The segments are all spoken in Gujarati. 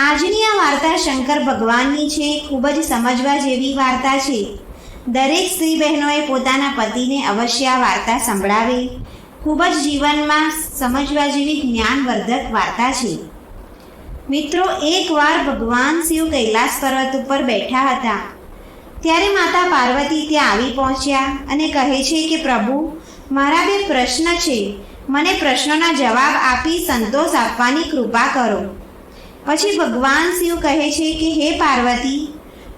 આજની આ વાર્તા શંકર ભગવાનની છે. ખૂબ જ સમજવા જેવી વાર્તા છે. દરેક સ્ત્રી બહેનોએ પોતાના પતિને અવશ્ય આ વાર્તા સંભળાવે. ખૂબ જ જીવનમાં સમજવા જેવી જ્ઞાનવર્ધક વાર્તા છે. મિત્રો, એકવાર ભગવાન શિવ કૈલાસ પર્વત ઉપર બેઠા હતા. ત્યારે માતા પાર્વતી ત્યાં આવી પહોંચ્યા અને કહે છે કે પ્રભુ, મારા બે પ્રશ્ન છે. મને પ્રશ્નોના જવાબ આપી સંતોષ આપવાની કૃપા કરો. પછી ભગવાન શિવ કહે છે કે હે પાર્વતી,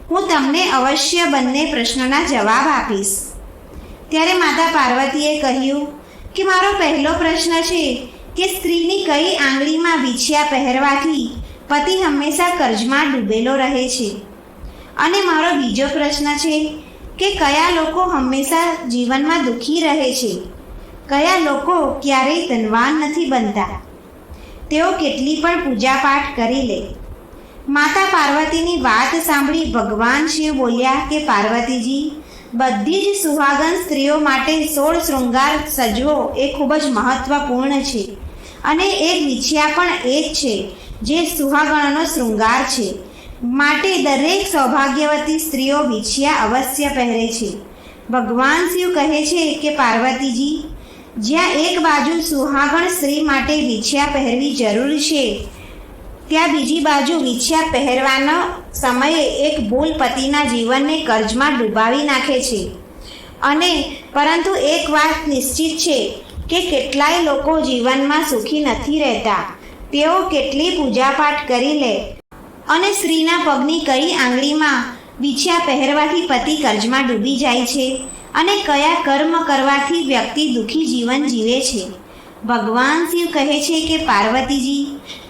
હું તમને અવશ્ય બંને પ્રશ્નોના જવાબ આપીશ. ત્યારે માતા પાર્વતીએ કહ્યું કે મારો પહેલો પ્રશ્ન છે કે સ્ત્રીની કઈ આંગળીમાં વીંછિયા પહેરવાથી પતિ હંમેશા કર્જમાં ડૂબેલો રહે છે. અને મારો બીજો પ્રશ્ન છે કે કયા લોકો હંમેશા જીવનમાં દુઃખી રહે છે, કયા લોકો ક્યારેય ધનવાન નથી બનતા, તેઓ કેટલી પણ પૂજાપાઠ કરી લે. માતા પાર્વતીની વાત સાંભળી ભગવાન શિવ બોલ્યા કે પાર્વતીજી, બધી જ સુહાગન સ્ત્રીઓ માટે 16 શૃંગાર સજવો એ ખૂબ જ મહત્વપૂર્ણ છે. અને એક વીંછિયા પણ એક છે જે સુહાગણનો શૃંગાર છે. માટે દરેક સૌભાગ્યવતી સ્ત્રીઓ વીંછિયા અવશ્ય પહેરે છે. ભગવાન શિવ કહે છે કે પાર્વતીજી, જ્યાં એક બાજુ સુહાગણ સ્ત્રી માટે વીંછિયા પહેરવી જરૂર છે, ત્યાં બીજી બાજુ વીંછિયા પહેરવાના સમયે એક ભૂલ પતિના જીવનને કર્જમાં ડૂબાવી નાખે છે. અને પરંતુ એક વાત નિશ્ચિત છે કે કેટલાય લોકો જીવનમાં સુખી નથી રહેતા. તેઓ કેટલી પૂજાપાઠ કરી લે અને સ્ત્રીના પગની કઈ આંગળીમાં વીંછિયા પહેરવાથી પતિ કર્જમાં ડૂબી જાય છે અને કયા કર્મ કરવાથી વ્યક્તિ દુઃખી જીવન જીવે છે. ભગવાન શિવ કહે છે કે પાર્વતીજી,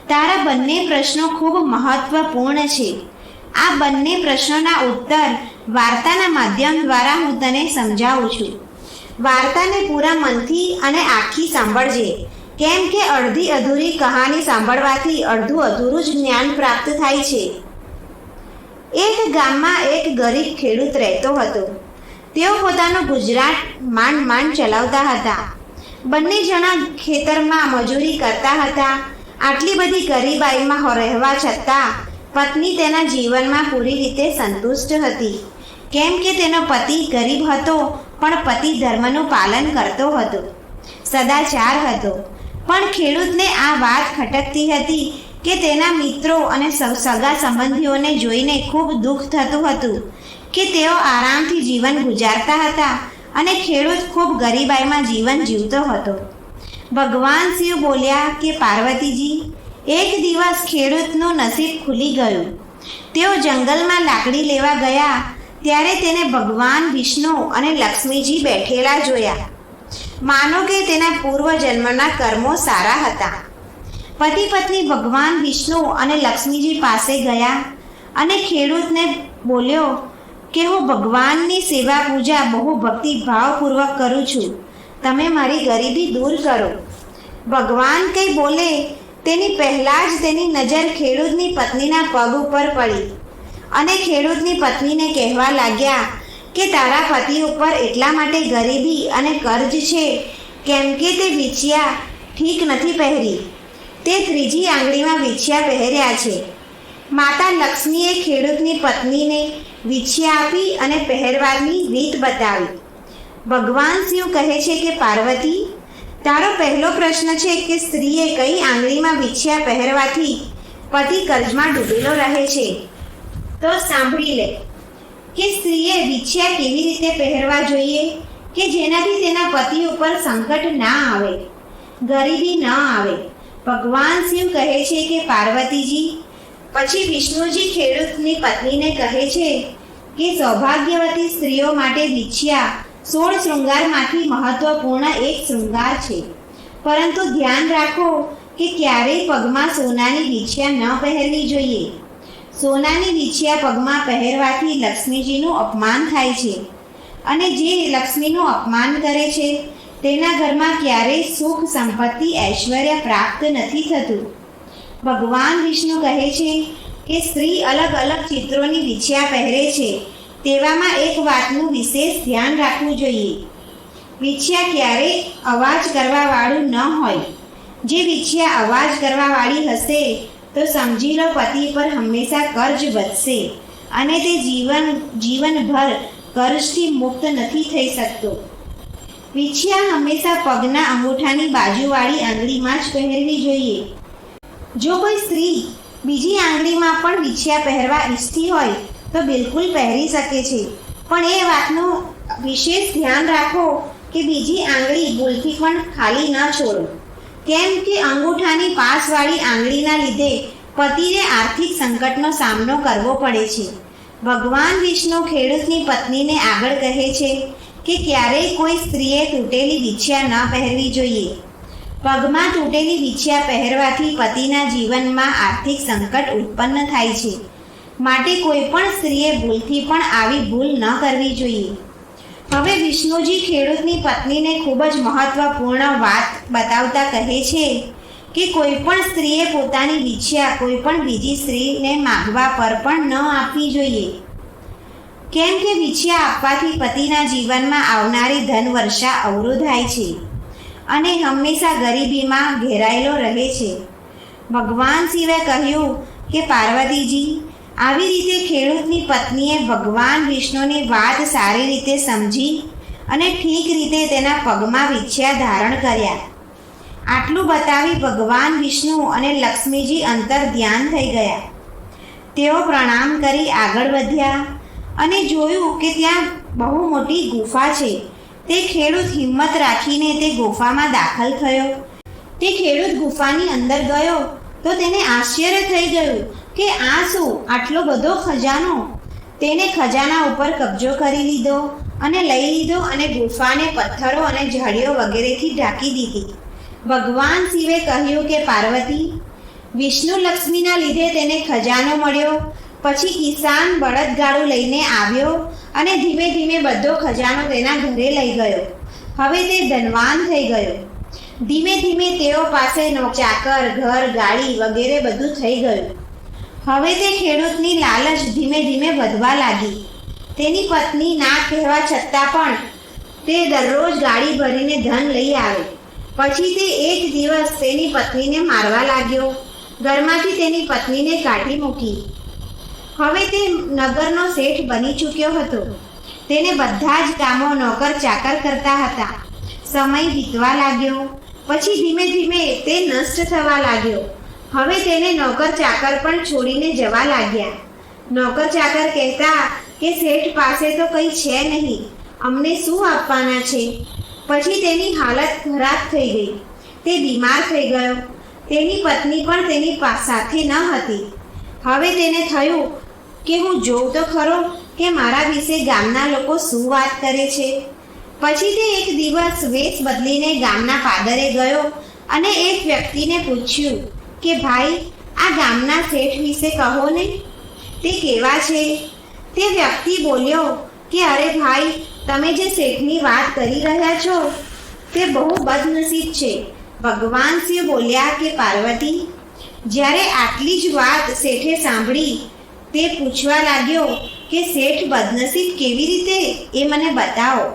તારા બંને પ્રશ્નો ખૂબ મહત્વપૂર્ણ છે. આ બંને પ્રશ્નોના ઉત્તર વાર્તાના માધ્યમ દ્વારા હું તને સમજાવું છું. વાર્તાને પૂરા મનથી અને આખી સાંભળજે, કેમ કે અડધી અધૂરી કહાની સાંભળવાથી અડધું અધૂરું જ જ્ઞાન પ્રાપ્ત થાય છે. એક ગામમાં એક ગરીબ ખેડૂત રહેતો હતો. તેઓ પોતાનું ગુજરાત માંડ ચલાવતા હતા. બંને જણા ખેતરમાં મજૂરી કરતા હતા. આટલી બધી ગરીબાઈમાં રહેવા છતાં પત્ની તેના જીવનમાં પૂરી રીતે સંતુષ્ટ હતી, કેમ કે તેનો પતિ ગરીબ હતો પણ પતિ ધર્મનું પાલન કરતો હતો, સદાચાર હતો. પણ ખેડૂતને આ વાત ખટકતી હતી કે તેના મિત્રો અને સગા સંબંધીઓને જોઈને ખૂબ દુઃખ થતું હતું કે તેઓ આરામથી જીવન ગુજારતા હતા અને ખેડૂત ખૂબ ગરીબાઈમાં જીવન જીવતો હતો. ભગવાન શિવ બોલ્યા કે પાર્વતીજી, એક દિવસ ખેડૂતનું નસીબ ખુલી ગયું. તેઓ જંગલમાં લાકડી લેવા ગયા ત્યારે તેને ભગવાન વિષ્ણુ અને લક્ષ્મીજી બેઠેલા જોયા. માનો કે તેના પૂર્વજન્મના કર્મો સારા હતા. પતિ પત્ની ભગવાન વિષ્ણુ અને લક્ષ્મીજી પાસે ગયા અને ખેડૂતને બોલ્યો કે હું ભગવાનની સેવા પૂજા બહુ ભક્તિભાવપૂર્વક કરું છું. તમે મારી ગરીબી દૂર કરો. ભગવાન કંઈ બોલે તેની પહેલાં જ તેની નજર ખેડૂતની પત્નીના પગ ઉપર પડી અને ખેડૂતની પત્નીને કહેવા લાગ્યા કે તારા પતિ ઉપર એટલા માટે ગરીબી અને કર્જ છે કેમ કે તે વીંછિયા ઠીક નથી પહેરી, તે ત્રીજી આંગળીમાં વીંછિયા પહેર્યા છે. માતા લક્ષ્મીએ ખેડૂતની પત્નીને વીંછિયા આપી અને પહેરવાની રીત બતાવી. ભગવાન શિવ કહે છે કે પાર્વતી, તારો પહેલો પ્રશ્ન છે કે સ્ત્રીએ કઈ આંગળીમાં વીંછિયા પહેરવાથી પતિ કર્જમાં ડૂબેલો રહે છે. તો સાંભળી લે કે સ્ત્રીએ વીંછિયા કેવી રીતે પહેરવા જોઈએ કે જેનાથી તેના પતિ ઉપર સંકટ ના આવે, ગરીબી ન આવે. ભગવાન શિવ કહે છે કે પાર્વતીજી, પછી વિષ્ણુજી ખેડૂતની પત્નીને કહે છે કે સૌભાગ્યવતી સ્ત્રીઓ માટે વીંછિયા 16 શૃંગારમાંથી મહત્વપૂર્ણ એક શૃંગાર છે. પરંતુ ધ્યાન રાખો કે ક્યારેય પગમાં સોનાની વીંછિયા ન પહેરવી જોઈએ. સોનાની વીંછિયા પગમાં પહેરવાથી લક્ષ્મીજીનું અપમાન થાય છે અને જે લક્ષ્મીનું અપમાન કરે છે તેના ઘરમાં ક્યારેય સુખ, સંપત્તિ, ઐશ્વર્ય પ્રાપ્ત નથી થતું. ભગવાન વિષ્ણુ કહે છે કે સ્ત્રી અલગ અલગ ચિત્રોની વીંછિયા પહેરે છે, તેવામાં એક વાતનું વિશેષ ધ્યાન રાખવું જોઈએ. વીંછિયા ક્યારેય અવાજ કરવાવાળું ન હોય. જે વીંછિયા અવાજ કરવાવાળી હશે તો સમજી લો પતિ પર હંમેશા કર્જ વધશે અને તે જીવનભર કર્જથી મુક્ત નથી થઈ શકતો. વીછિયા હંમેશા પગના અંગૂઠાની બાજુવાળી આંગળીમાં જ પહેરવી જોઈએ. જો કોઈ સ્ત્રી બીજી આંગળીમાં પણ વીછિયા પહેરવા ઈચ્છતી હોય તો બિલકુલ પહેરી શકે છે, પણ એ વાતનું વિશેષ ધ્યાન રાખો કે બીજી આંગળી ભૂલથી પણ ખાલી ન છોડો, કેમ કે અંગૂઠાની પાસવાળી આંગળીના લીધે પતિને આર્થિક સંકટનો સામનો કરવો પડે છે. ભગવાન વિષ્ણુ ખેડૂતની પત્નીને આગળ કહે છે કે ક્યારેય કોઈ સ્ત્રીએ તૂટેલી વીછિયા ન પહેરવી જોઈએ. પગમાં તૂટેલી વીછિયા પહેરવાથી પતિના જીવનમાં આર્થિક સંકટ ઉત્પન્ન થાય છે, માટે કોઈ પણ સ્ત્રીએ ભૂલથી પણ આવી ભૂલ ન કરવી જોઈએ. હવે વિષ્ણુજી ખેડૂતની પત્નીને ખૂબ જ મહત્વપૂર્ણ વાત બતાવતા કહે છે કે કોઈ પણ સ્ત્રીએ પોતાની વીછિયા કોઈ પણ બીજી સ્ત્રીને માગવા પર પણ ન આપવી જોઈએ, કેમ કે વીછિયા આપવાથી પતિના જીવનમાં આવનારી ધનવર્ષા અવરોધાય છે અને હંમેશા ગરીબીમાં ઘેરાયેલો રહે છે. ભગવાન શિવે કહ્યું કે પાર્વતીજી, આવી રીતે ખેડૂતની પત્નીએ ભગવાન વિષ્ણુની વાત સારી રીતે સમજી અને ઠીક રીતે તેના પગમાં વીછિયા ધારણ કર્યા. આટલું બતાવી ભગવાન વિષ્ણુ અને લક્ષ્મીજી અંતર ધ્યાન થઈ ગયા. તેઓ પ્રણામ કરી આગળ વધ્યા અને જોયું કે ત્યાં બહુ મોટી ગુફા છે. તે ખેડૂત હિંમત રાખીને તે ગુફામાં દાખલ થયો. તે ખેડૂત ગુફાની અંદર ગયો તો તેને આશ્ચર્ય થઈ ગયું કે આ શું, આટલો બધો ખજાનો! તેને ખજાના ઉપર કબજો કરી લીધો અને લઈ લીધો અને ગુફાને પથ્થરો અને ઝાડીઓ વગેરેથી ઢાંકી દીધી. ભગવાન શિવે કહ્યું કે પાર્વતી, વિષ્ણુ લક્ષ્મીના લીધે તેને ખજાનો મળ્યો. પછી કિસાન બળદગાડું લઈને આવ્યો અને ધીમે ધીમે બધો ખજાનો તેના ઘરે લઈ ગયો. હવે તે ધનવાન થઈ ગયો. ધીમે ધીમે તેઓ પાસે ચાકર, ઘર, ગાડી વગેરે બધું થઈ ગયું. હવે તે ખેડૂતની લાલચ ધીમે ધીમે વધવા લાગી. તેની પત્ની ના કહેવા છતાં પણ તે દરરોજ ગાડી ભરીને ધન લઈ આવે. પછી તે એક દિવસ તેની પત્નીને મારવા લાગ્યો. ઘરમાંથી તેની પત્નીને કાઢી મૂકી. હવે તે નગરનો શેઠ બની ચૂક્યો હતો. તેને બધા જ કામો નોકર ચાકર કરતા હતા. સમય વીતવા લાગ્યો. પછી ધીમે ધીમે તે નષ્ટ થવા લાગ્યો. હવે તેને નોકર ચાકર પણ છોડીને જવા લાગ્યા. નોકર ચાકર કહેતા કે શેઠ પાસે તો કંઈ છે નહીં, અમને શું આપવાના છે. પછી તેની હાલત ખરાબ થઈ ગઈ. તે બીમાર થઈ ગયો. તેની પત્ની પણ તેની સાથે ન હતી. હવે તેને થયું કે હું જોઉં તો ખરો કે મારા વિશે ગામના લોકો શું વાત કરે છે. પછી તે એક દિવસ વેશ બદલીને ગામના પાદરે ગયો અને એક વ્યક્તિને પૂછ્યું કે ભાઈ, આ ગામના શેઠ વિશે કહો ને, તે કેવા છે? તે વ્યક્તિ બોલ્યો કે અરે ભાઈ, તમે જે શેઠની વાત કરી રહ્યા છો તે બહુ બદનસીબ છે. ભગવાન શિવ બોલ્યા કે પાર્વતી, જ્યારે આટલી જ વાત શેઠે સાંભળી તે પૂછવા લાગ્યો કે શેઠ બદનસીબ કેવી રીતે, એ મને બતાવો.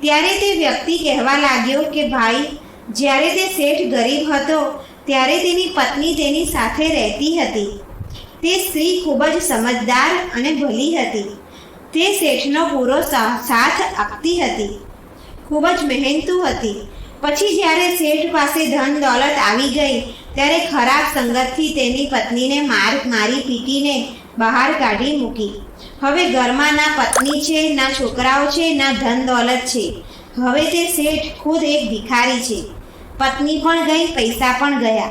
ત્યારે તે વ્યક્તિ કહેવા લાગ્યો કે ભાઈ, જ્યારે તે શેઠ ગરીબ હતો ત્યારે તેની પત્ની તેની સાથે રહેતી હતી. તે સ્ત્રી ખૂબ જ સમજદાર અને ભલી હતી. તે શેઠનો પૂરો સાથ આપતી હતી. ખૂબ જ મહેનતુ હતી. પછી જ્યારે શેઠ પાસે ધન દોલત આવી ગઈ ત્યારે ખરાબ સંગતથી તેની પત્નીને મારી પીટીને બહાર કાઢી મૂકી. હવે ઘરમાં ના પત્ની છે, ના છોકરાઓ છે, ના ધન દોલત છે. હવે તે શેઠ ખુદ એક ભિખારી છે. પત્ની પણ ગઈ, પૈસા પણ ગયા.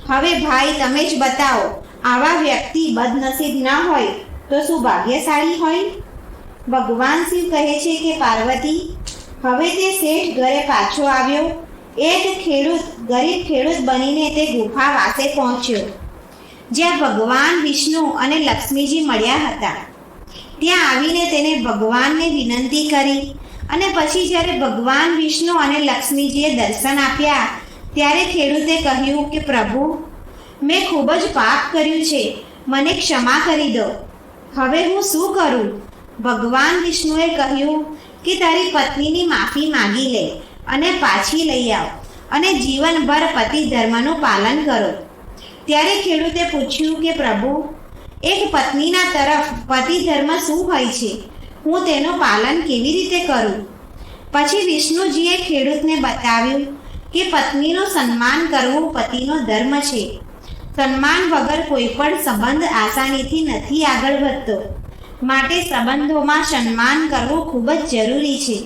હવે ભાઈ, તમે જ બતાવો, આવા વ્યક્તિ બદનસીબ ન હોય તો શું ભાગ્યશાળી હોય? ભગવાન શિવ કહે છે કે પાર્વતી, હવે તે શેઠ ઘરે પાછો આવ્યો. એક ગરીબ ખેડૂત બનીને તે ગુફા પાસે પહોંચ્યો જ્યાં ભગવાન વિષ્ણુ અને લક્ષ્મીજી મળ્યા હતા. ત્યાં આવીને તેને ભગવાનને વિનંતી કરી અને પછી જ્યારે ભગવાન વિષ્ણુ અને લક્ષ્મીજીએ દર્શન આપ્યા ત્યારે ખેડૂતે કહ્યું કે પ્રભુ, મેં ખૂબ જ પાપ કર્યું છે, મને ક્ષમા કરી દો. હવે હું શું કરું? ભગવાન વિષ્ણુએ કહ્યું કે તારી પત્નીની માફી માંગી લે અને પાછી લઈ આવ અને જીવનભર પતિ ધર્મનું પાલન કરો. ત્યારે ખેડૂતે પૂછ્યું કે પ્રભુ, એક પત્નીના તરફ પતિ ધર્મ શું હોય છે? હું તેનું પાલન કેવી રીતે કરું? પછી વિષ્ણુજીએ ખેડૂતને બતાવ્યું કે પત્નીનું સન્માન કરવું પતિનો ધર્મ છે. સન્માન વગર કોઈ પણ સંબંધ આસાનીથી નથી આગળ વધતો. માટે સંબંધોમાં સન્માન કરવું ખૂબ જ જરૂરી છે.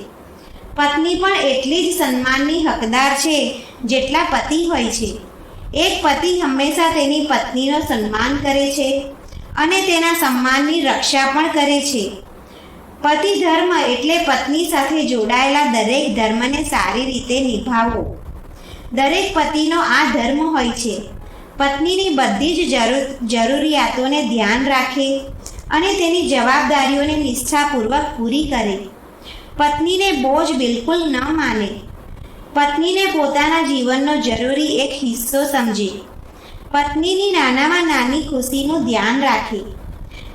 પત્ની પણ એટલી જ સન્માનની હકદાર છે જેટલા પતિ હોય છે. એક પતિ હંમેશા તેની પત્નીનો સન્માન કરે છે અને તેના સન્માનની રક્ષા પણ કરે છે. પતિ ધર્મ એટલે પત્ની સાથે જોડાયેલા દરેક ધર્મને સારી રીતે નિભાવવો. દરેક પતિનો આ ધર્મ હોય છે. પત્નીની બધી જ જરૂરિયાતોને ધ્યાન રાખે અને તેની જવાબદારીઓને નિષ્ઠાપૂર્વક પૂરી કરે. પત્નીને બોજ બિલકુલ ન માને. પત્નીને પોતાના જીવનનો જરૂરી એક હિસ્સો સમજે. પત્નીની નાનામાં નાની ખુશીનું ધ્યાન રાખે.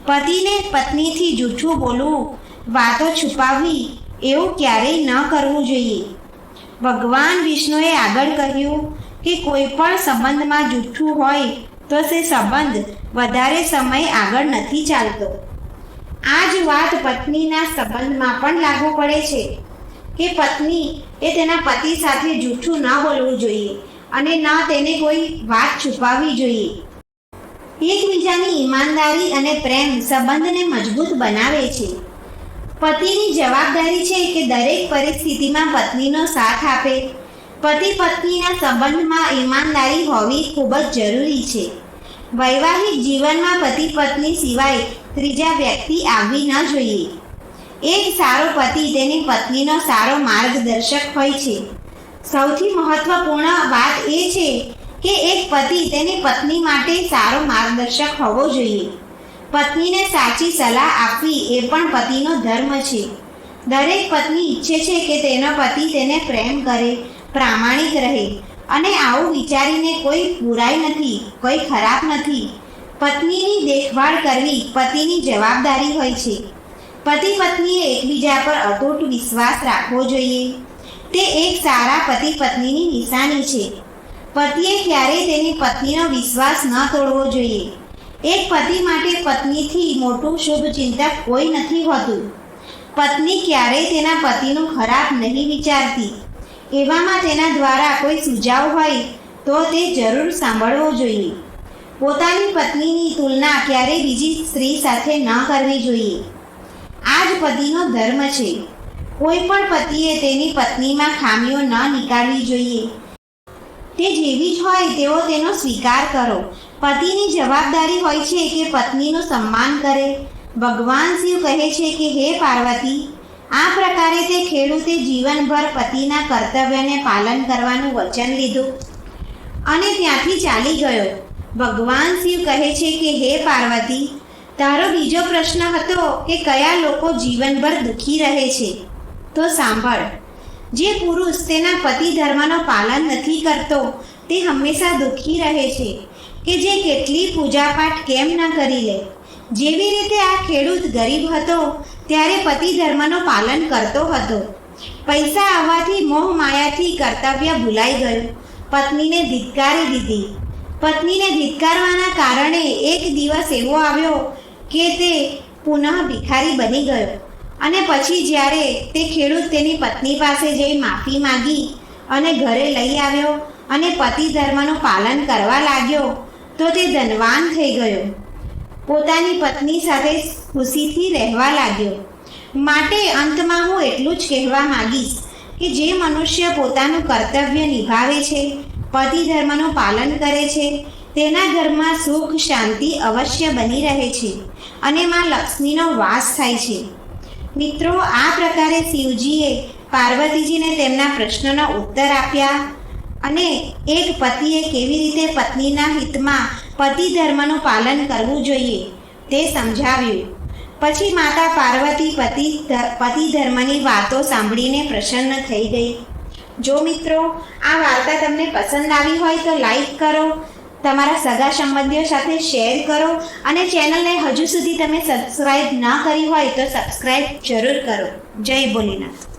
પતિને પત્નીથી જૂઠું બોલવું, વાતો છુપાવવી એવું ક્યારેય ન કરવું જોઈએ. ભગવાન વિષ્ણુએ આગળ કહ્યું કે કોઈ પણ સંબંધમાં જૂઠું હોય તો તે સંબંધ વધારે સમય આગળ નથી ચાલતો. આ જ વાત પત્નીના સંબંધમાં પણ લાગુ પડે છે કે પત્ની એ તેના પતિ સાથે જૂઠું ન બોલવું જોઈએ અને ન તેને કોઈ વાત છુપાવવી જોઈએ. એકબીજાની ઈમાનદારી અને પ્રેમ સંબંધને મજબૂત બનાવે છે. પતિની જવાબદારી છે કે દરેક પરિસ્થિતિમાં પત્નીનો સાથ આપે. પતિ પત્નીના સંબંધમાં ઈમાનદારી હોવી ખૂબ જ જરૂરી છે. વૈવાહિક જીવનમાં પતિ પત્ની સિવાય ત્રીજા વ્યક્તિ આવવી ન જોઈએ. એક સારો પતિ તેની પત્નીનો સારો માર્ગદર્શક હોય છે. સૌથી મહત્વપૂર્ણ વાત એ છે કે એક પતિ તેની પત્ની માટે સારો માર્ગદર્શક હોવો જોઈએ. પત્નીને સાચી સલાહ આપવી એ પણ પતિનો ધર્મ છે. દરેક પત્ની ઈચ્છે છે કે તેનો પતિ તેને પ્રેમ કરે, પ્રામાણિક રહે અને આવું વિચારીને કોઈ બુરાઈ નથી, કોઈ ખરાબ નથી. પત્નીની દેખભાળ કરવી પતિની જવાબદારી હોય છે. પતિ પત્નીએ એકબીજા પર અતૂટ વિશ્વાસ રાખવો જોઈએ. તે એક સારા પતિ પત્નીની નિશાની છે. પતિએ ક્યારેય તેની પત્નીનો વિશ્વાસ ન તોડવો જોઈએ. એક પતિ માટે પત્નીથી મોટું શુભચિંતક કોઈ નથી હોતું. પત્ની ક્યારેય તેના પતિનું ખરાબ નહીં વિચારતી. એવામાં તેના દ્વારા કોઈ સુઝાવ હોય તો તે જરૂર સાંભળવો જોઈએ. પોતાની પત્નીની તુલના ક્યારેય બીજી સ્ત્રી સાથે ન કરવી જોઈએ. આ જ પતિનો ધર્મ છે. કોઈ પણ પતિએ તેની પત્નીમાં ખામીઓ ન નીકાળવી જોઈએ. તે જેવી જ હોય તેવો તેનો સ્વીકાર કરો. પતિની જવાબદારી હોય છે કે પત્નીનું સન્માન કરે. ભગવાન શિવ કહે છે કે હે પાર્વતી, આ પ્રકારે તે ખેડૂતે જીવનભર પતિના કર્તવ્યને પાલન કરવાનું વચન લીધું અને ત્યાંથી ચાલી ગયો. ભગવાન શિવ કહે છે કે હે પાર્વતી, તારો બીજો પ્રશ્ન હતો કે કયા લોકો જીવનભર દુઃખી રહે છે. તો સાંભળ, જે પુરુષ તેના પતિ ધર્મનું પાલન નથી કરતો તે હંમેશા દુઃખી રહે છે કે જે કેટલી પૂજાપાઠ કેમ ન કરી લે. જેવી રીતે આ ખેડૂત ગરીબ હતો ત્યારે પતિ ધર્મનું પાલન કરતો હતો. પૈસા આવવાથી મોહ માયાથી કર્તવ્ય ભૂલાઈ ગયું. પત્નીને ધિક્કારી દીધી. પત્નીને ધિક્કારવાના કારણે એક દિવસ એવો આવ્યો કે તે પુનઃ ભિખારી બની ગયો અને પછી જ્યારે તે ખેડૂત તેની પત્ની પાસે જઈ માફી માંગી અને ઘરે લઈ આવ્યો અને પતિ ધર્મનું પાલન કરવા લાગ્યો તો તે ધનવાન થઈ ગયો. પોતાની પત્ની સાથે ખુશીથી રહેવા લાગ્યો. માટે અંતમાં હું એટલું જ કહેવા માંગીશ કે જે મનુષ્ય પોતાનું કર્તવ્ય નિભાવે છે, પતિ ધર્મનું પાલન કરે છે, તેના ઘરમાં સુખ શાંતિ અવશ્ય બની રહે છે અને માં લક્ષ્મીનો વાસ થાય છે. મિત્રો, આ પ્રકારે શિવજીએ પાર્વતીજીને તેમના પ્રશ્નનો ઉત્તર આપ્યા અને એક પતિએ કેવી રીતે પત્નીના હિતમાં પતિ ધર્મનું પાલન કરવું જોઈએ તે સમજાવ્યું. પછી માતા પાર્વતી પતિ ધર્મની વાતો સાંભળીને પ્રસન્ન થઈ ગઈ. જો મિત્રો આ વાર્તા તમને પસંદ આવી હોય તો લાઈક કરો, તમારા સગા સંબંધીઓ સાથે શેર કરો અને ચેનલને હજુ સુધી તમે સબસ્ક્રાઈબ ન કરી હોય તો સબસ્ક્રાઈબ જરૂર કરો. જય ભોલેનાથ.